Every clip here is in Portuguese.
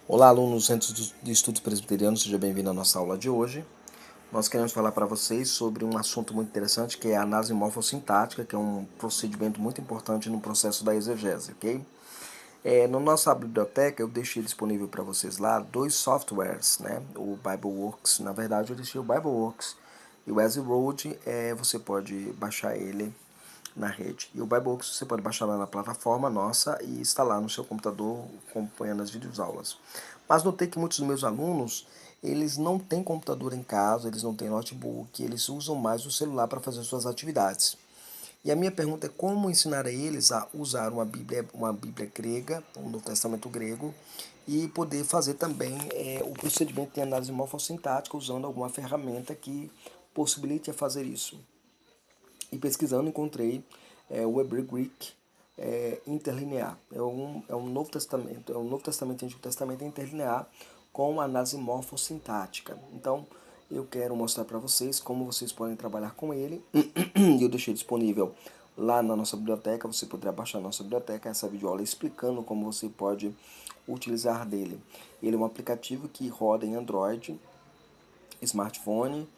Olá, alunos do Centro de Estudos Presbiterianos, seja bem-vindo à nossa aula de hoje. Nós queremos falar para vocês sobre um assunto muito interessante, que é a análise morfossintática, que é um procedimento muito importante no processo da exegese, ok? Na nossa biblioteca, eu deixei disponível para vocês lá dois softwares, né? O BibleWorks, na verdade, eu deixei o BibleWorks e o EasyRoad, você pode baixar ele na rede. E o BibleWorks você pode baixar lá na plataforma nossa e instalar no seu computador, acompanhando as videoaulas. Mas notei que muitos dos meus alunos, eles não têm computador em casa, eles não têm notebook, eles usam mais o celular para fazer suas atividades. E a minha pergunta é como ensinar a eles a usar uma Bíblia grega, um Novo Testamento grego, e poder fazer também o procedimento de análise morfossintática usando alguma ferramenta que possibilite fazer isso. E pesquisando encontrei o Hebrew Greek interlinear. É um Novo Testamento, Novo Testamento e Antigo Testamento interlinear com análise morfossintática. Então, eu quero mostrar para vocês como vocês podem trabalhar com ele. Eu deixei disponível lá na nossa biblioteca, você poderá baixar na nossa biblioteca essa videoaula explicando como você pode utilizar dele. Ele é um aplicativo que roda em Android, smartphone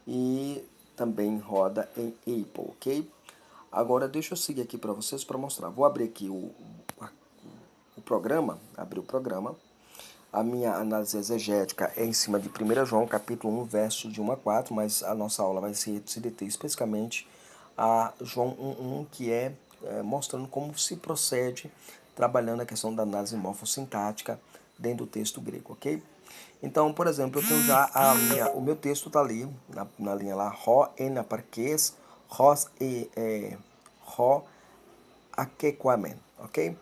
e também roda em Apple, ok? Agora deixa eu seguir aqui para vocês para mostrar. Vou abrir aqui o programa, abrir o programa. A minha análise exegética é em cima de 1 João, capítulo 1, versos de 1 a 4, mas a nossa aula vai se deter especificamente a João 1.1, que mostrando como se procede trabalhando a questão da análise morfossintática dentro do texto grego, ok? Então, por exemplo, eu tenho já o meu texto está ali, na linha lá, Rho, N, aparquês, Ros, Rho, Aquequamen, ok?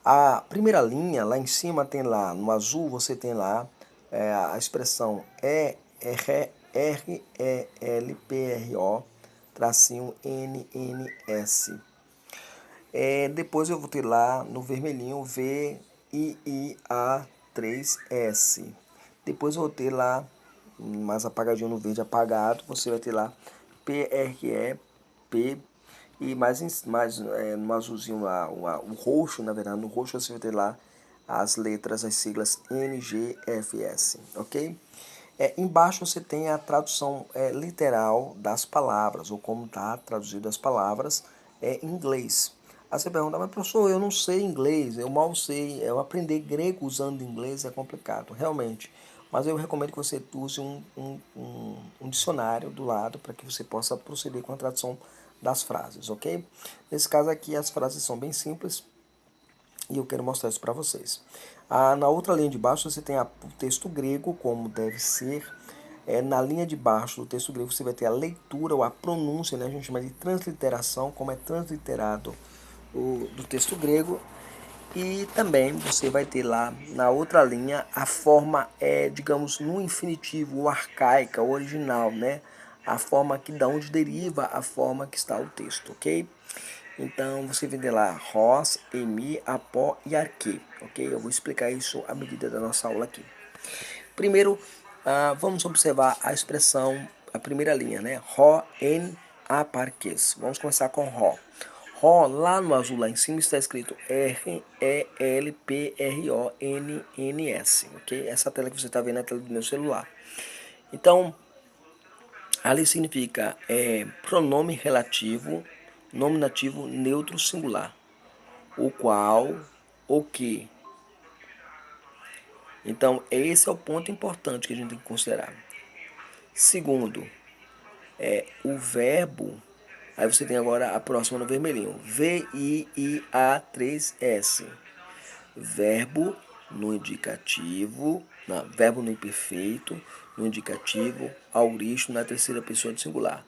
A primeira linha, lá em cima tem lá, no azul você tem lá a expressão RELPRO, tracinho NNS. Depois eu vou ter lá no vermelhinho VIIA3S. Depois eu vou ter lá, mais apagadinho no verde apagado, você vai ter lá PREP. E no azulzinho lá, o roxo, na verdade, no roxo você vai ter lá as letras, as siglas NGFS, ok? Embaixo você tem a tradução literal das palavras, ou como está traduzido as palavras em inglês. Aí você pergunta, mas professor, eu não sei inglês, eu mal sei, eu aprender grego usando inglês é complicado, realmente. Mas eu recomendo que você use um dicionário do lado para que você possa proceder com a tradução das frases, ok? Nesse caso aqui as frases são bem simples e eu quero mostrar isso para vocês. Na outra linha de baixo você tem o texto grego, como deve ser. Na linha de baixo do texto grego você vai ter a leitura ou a pronúncia, né? A gente chama de transliteração, como é transliterado do texto grego. E também você vai ter lá na outra linha a forma, digamos, no infinitivo, arcaica, original, né? A forma que da onde deriva a forma que está o texto, ok? Então você vai ter lá Ros, Emi, Apó e Arque, ok? Eu vou explicar isso à medida da nossa aula aqui. Primeiro, vamos observar a expressão, a primeira linha, né? Rho, en, aparques. Vamos começar com Rho. Rho, lá no azul, lá em cima, está escrito RELPRONNS, ok? Essa tela que você está vendo é a tela do meu celular. Então, ali significa pronome relativo, nominativo neutro singular. O qual, o que. Então, esse é o ponto importante que a gente tem que considerar. Segundo, o verbo, aí você tem agora a próxima no vermelhinho, VIIA3S. Verbo no indicativo, não, verbo no imperfeito, no indicativo, auristo na terceira pessoa do singular.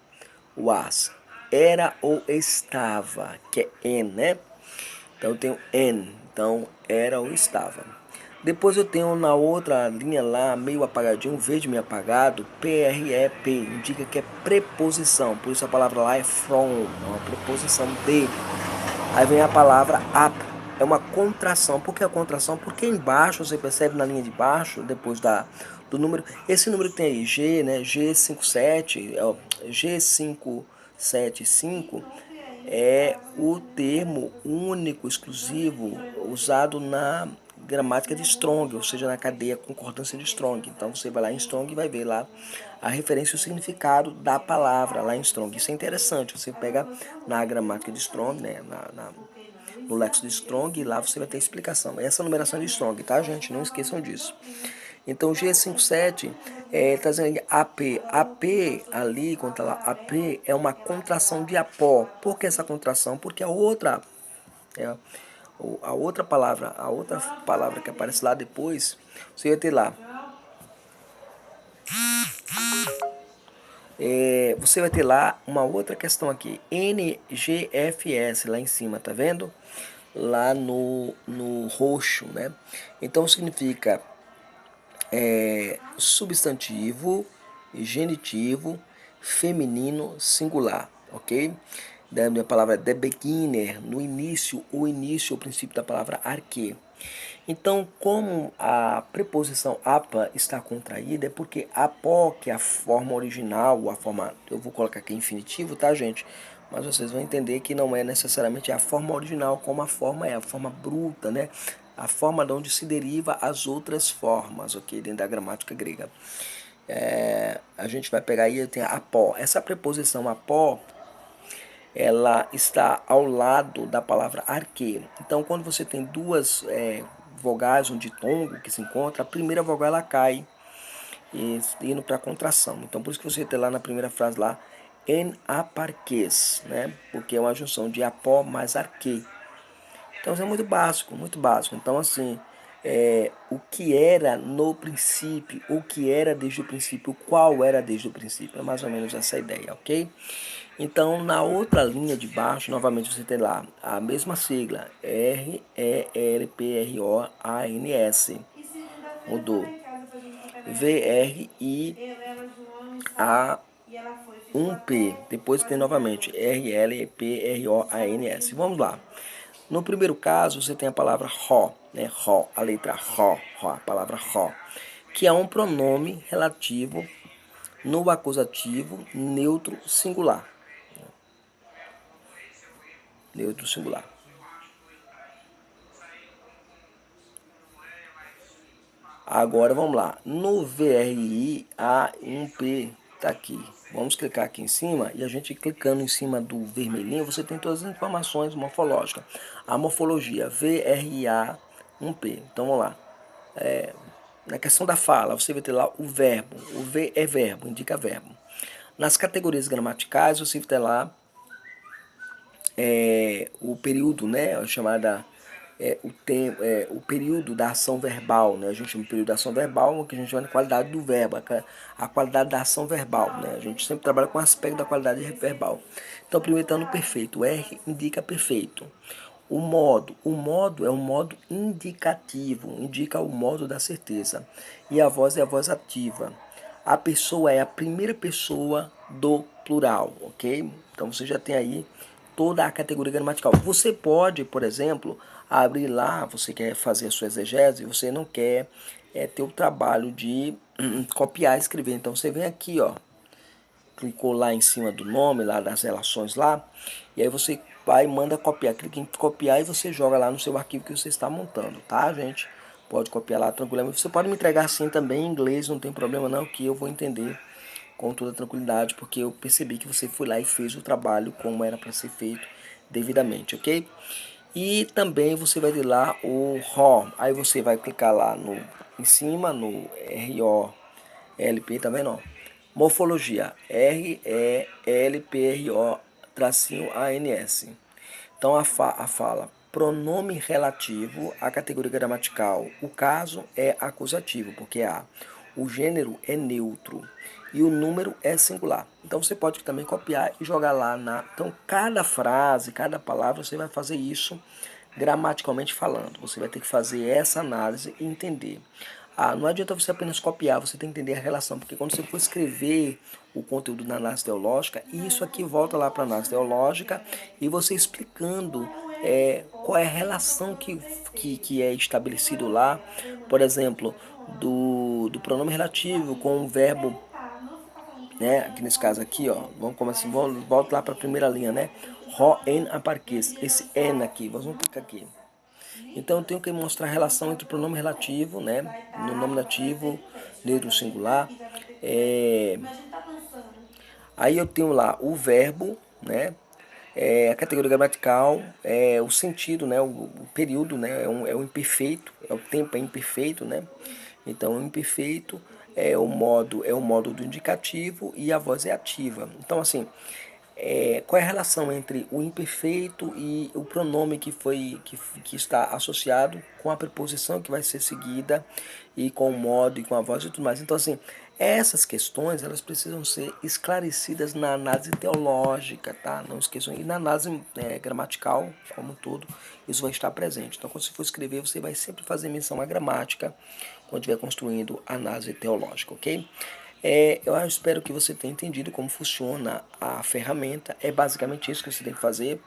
O as, era ou estava, que é en, né? Então eu tenho en, então era ou estava. Depois eu tenho na outra linha lá, meio apagadinho, verde meio apagado, PREP, indica que é preposição, por isso a palavra lá é from, é uma preposição de. Aí vem a palavra up, é uma contração. Por que a contração? Porque embaixo, você percebe na linha de baixo, depois do número, esse número que tem aí, G, né, G57, G575, é o termo único, exclusivo, usado gramática de Strong, ou seja, na cadeia concordância de Strong. Então você vai lá em Strong e vai ver lá a referência e o significado da palavra lá em Strong. Isso é interessante, você pega na gramática de Strong, né, no Lexo de Strong, e lá você vai ter explicação. Essa é a numeração de Strong, tá, gente? Não esqueçam disso. Então, G57 está dizendo AP. AP ali, quando está lá, AP é uma contração de apó. Por que essa contração? Porque é, a outra palavra que aparece lá depois, você vai ter lá. Você vai ter lá uma outra questão aqui, NGFS lá em cima, tá vendo? Lá no roxo, né? Então significa substantivo, genitivo, feminino, singular, ok? Da minha palavra the beginner, no início, o princípio da palavra arque. Então, como a preposição apa está contraída, é porque apó, que é a forma original, a forma, eu vou colocar aqui infinitivo, tá, gente? Mas vocês vão entender que não é necessariamente a forma original, como a forma é, a forma bruta, né? A forma de onde se deriva as outras formas, ok? Dentro da gramática grega. A gente vai pegar aí, tem apó. Essa preposição apó, ela está ao lado da palavra arque. Então, quando você tem duas vogais, um ditongo que se encontra, a primeira vogal ela cai, indo para a contração. Então, por isso que você tem lá na primeira frase lá, en aparques, né? Porque é uma junção de apó mais arque. Então, isso é muito básico, muito básico. Então, assim, o que era no princípio, o que era desde o princípio, qual era desde o princípio. É mais ou menos essa ideia, ok? Então, na outra linha de baixo, novamente você tem lá a mesma sigla, RELPROANS. Mudou. VRIA1P. Depois tem novamente RLPROANS. Vamos lá. No primeiro caso, você tem a palavra ro, né? Ro, a letra ro, a palavra ro, que é um pronome relativo no acusativo neutro singular. Neutro singular. Agora vamos lá. No VRI, A1P está aqui. Vamos clicar aqui em cima e a gente clicando em cima do vermelhinho, você tem todas as informações morfológicas. A morfologia, VRA1P. Então vamos lá. Na questão da fala, você vai ter lá o verbo. O V é verbo, indica verbo. Nas categorias gramaticais, você vai ter lá o período, né, chamada o período da ação verbal, né? A gente chama de período da ação verbal, que a gente chama de qualidade do verbo, a qualidade da ação verbal, né? A gente sempre trabalha com o aspecto da qualidade verbal. Então, primeiro está no perfeito, o R indica perfeito. O modo é um modo indicativo, indica o modo da certeza. E a voz é a voz ativa. A pessoa é a primeira pessoa do plural, ok? Então você já tem aí toda a categoria gramatical. Você pode, por exemplo, abrir lá, você quer fazer a sua exegese, você não quer ter o trabalho de copiar e escrever. Então você vem aqui, ó, clicou lá em cima do nome, lá das relações lá, e aí você vai e manda copiar. Clica em copiar e você joga lá no seu arquivo que você está montando, tá, gente? Pode copiar lá tranquilamente. Você pode me entregar assim também em inglês, não tem problema não, que eu vou entender com toda tranquilidade, porque eu percebi que você foi lá e fez o trabalho como era para ser feito devidamente, ok? E também você vai ter lá o RO, aí você vai clicar lá em cima, no ROLP, tá vendo? Morfologia, RELPRO-ANS. Então a fala, pronome relativo à categoria gramatical. O caso é acusativo, porque o gênero é neutro e o número é singular. Então você pode também copiar e jogar lá Então cada frase, cada palavra, você vai fazer isso gramaticalmente falando. Você vai ter que fazer essa análise e entender. Não adianta você apenas copiar, você tem que entender a relação, porque quando você for escrever o conteúdo na análise teológica, isso aqui volta lá para a análise teológica e você explicando qual é a relação que é estabelecido lá, por exemplo, do pronome relativo com o verbo, né? Aqui nesse caso aqui, ó, vamos começar, volta lá para a primeira linha, né? Ro en aparques, esse en aqui, vamos clicar aqui. Então eu tenho que mostrar a relação entre o pronome relativo, né, no nominativo, neutro singular. É, Aí eu tenho lá o verbo, né, a categoria gramatical, o sentido, né, o período, né, é o imperfeito, o tempo é imperfeito, né. Então o imperfeito é o modo do indicativo e a voz é ativa. Então assim, qual é a relação entre o imperfeito e o pronome que está associado com a preposição que vai ser seguida e com o modo e com a voz e tudo mais. Então, assim, essas questões elas precisam ser esclarecidas na análise teológica, tá? Não esqueçam. E na análise gramatical, como um todo, isso vai estar presente. Então, quando você for escrever, você vai sempre fazer menção à gramática quando estiver construindo análise teológica, ok? Eu espero que você tenha entendido como funciona a ferramenta. É basicamente isso que você tem que fazer.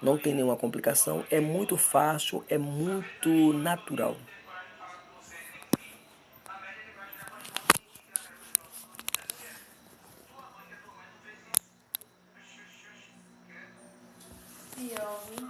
Não tem nenhuma complicação. É muito fácil, é muito natural. E